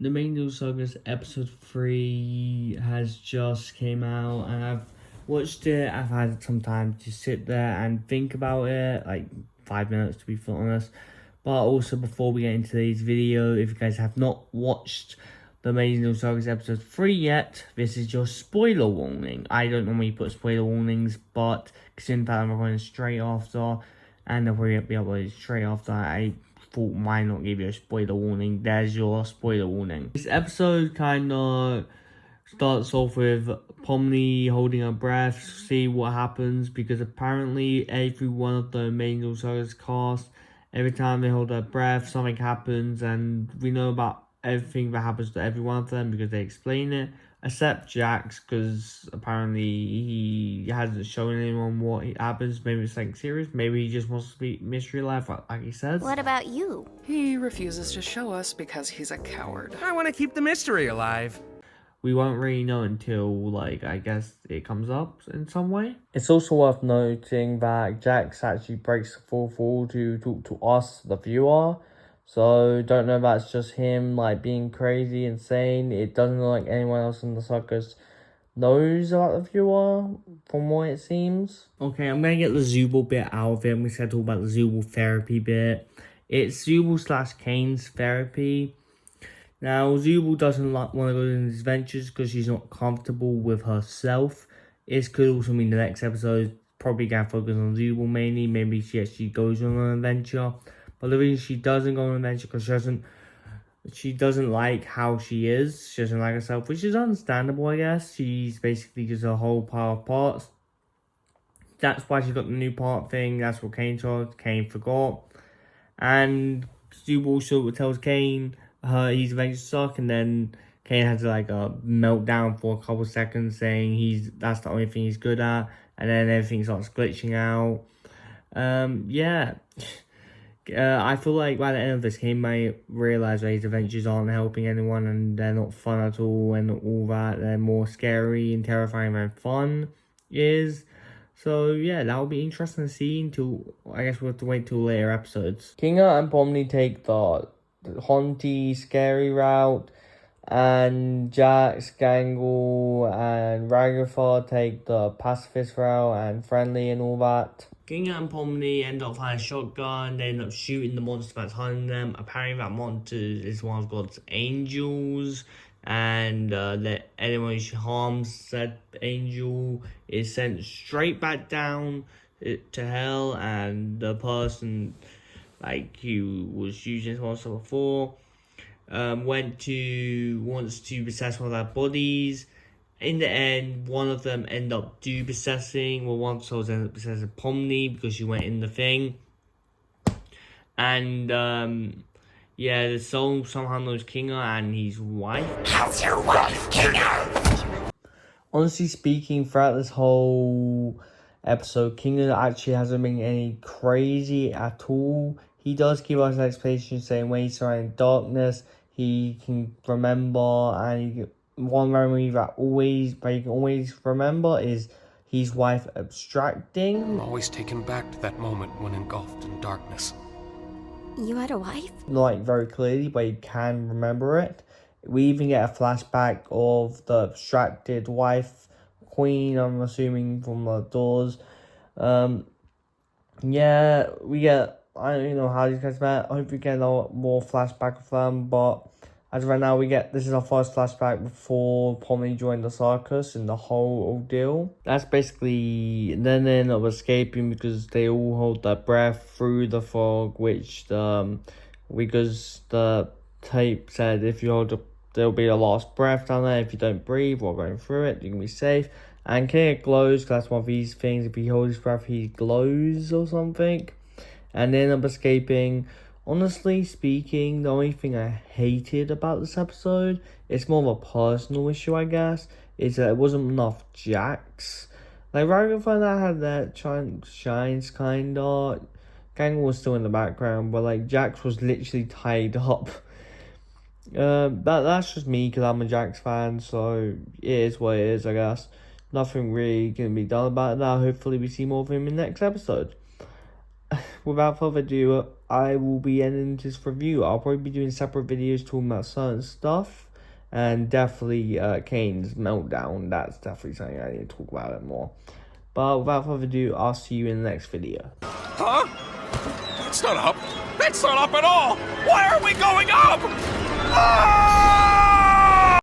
The Main News Sagas episode 3 has just came out, and I've watched it. I've had some time to sit there and think about it, like 5 minutes to be honest. But also, before we get into today's video, if you guys have not watched The Amazing News Sagas episode 3 yet, this is your spoiler warning. I don't normally put spoiler warnings, but considering that I'm recording straight after, and they'll probably be uploaded straight after, I thought why not give you a spoiler warning. There's your spoiler warning. This episode kind of starts off with Pomni holding her breath, see what happens, because apparently every one of the Amazing News Sagas cast, every time they hold their breath, something happens, and we know about everything that happens to every one of them because they explain it, except Jax, because apparently he hasn't shown anyone what happens. Maybe it's like serious, maybe he just wants to be mystery life, like he says. What about you? He refuses to show us because he's a coward. I want to keep the mystery alive. We won't really know until, like, I guess it comes up in some way. It's also worth noting that Jax actually breaks the fourth wall to talk to us, the viewer. So, don't know if that's just him, like, being crazy, insane. It doesn't look like anyone else in the circus knows about the viewer, from what it seems. Okay, I'm going to get the Zubble bit out of it. I'm going to talk about the Zubble therapy bit. It's Zubble / Kane's therapy. Now, Zubble doesn't want to go on these adventures because she's not comfortable with herself. This could also mean the next episode probably going to focus on Zubble mainly. Maybe she actually goes on an adventure. But the reason she doesn't go on an adventure because she doesn't like how she is. She doesn't like herself, which is understandable, I guess. She's basically just a whole pile of parts. That's why she got the new part thing. That's what Kane told. Kane forgot. And Zubble also tells Kane his adventures suck, and then Kane has like a meltdown for a couple seconds saying that's the only thing he's good at, and then everything starts glitching out. Yeah. I feel like by the end of this, Kane might realise that his adventures aren't helping anyone and they're not fun at all and all that. They're more scary and terrifying than fun is. So yeah, that'll be interesting to see until, I guess we'll have to wait till later episodes. Kinga and Pomni take the haunty, scary route, and Jax, Gangle, and Ragnar take the pacifist route and friendly and all that. Kinga and Pomni end up finding a shotgun. They end up shooting the monster that's hunting them. Apparently that monster is one of God's angels, and that anyone who harms said angel is sent straight back down to hell, and the person like who was using this monster before wants to possess one of their bodies. In the end, one of them end up possessing, well, one soul ends up possessing Pomni because she went in the thing. And, yeah, the soul somehow knows Kinga and his wife. How's your wife, Kinga? Honestly speaking, throughout this whole episode, Kinga actually hasn't been any crazy at all. He does give us an explanation saying when he's surrounded in darkness, he can remember, and one memory that he can always remember is his wife abstracting. I'm always taken back to that moment when engulfed in darkness. You had a wife? Not very clearly, but he can remember it. We even get a flashback of the abstracted wife, Queen, I'm assuming, from the doors. Yeah, we get, I don't know how these guys met. I hope we get a lot more flashback of them, but as of right now, this is our first flashback before Pomni joined the circus and the whole ordeal. That's basically, then they end up escaping because they all hold their breath through the fog, which, because the tape said if you hold there'll be a last breath down there. If you don't breathe while going through it, you can be safe. And Kinga glows, because that's one of these things. If he holds his breath, he glows or something. And they end up escaping. Honestly speaking, the only thing I hated about this episode, it's more of a personal issue, I guess, is that it wasn't enough Jax. Like, Ragnar that had that shines kinda. Gang was still in the background, but like Jax was literally tied up. That's just me because I'm a Jax fan, so it is what it is, I guess. Nothing really can be done about that. Hopefully we see more of him in the next episode. without further ado, I will be ending this review. I'll probably be doing separate videos talking about certain stuff. And definitely Kane's meltdown. That's definitely something I need to talk about it more. But without further ado, I'll see you in the next video. Huh? That's not up. That's not up at all. Why are we going up? Ah!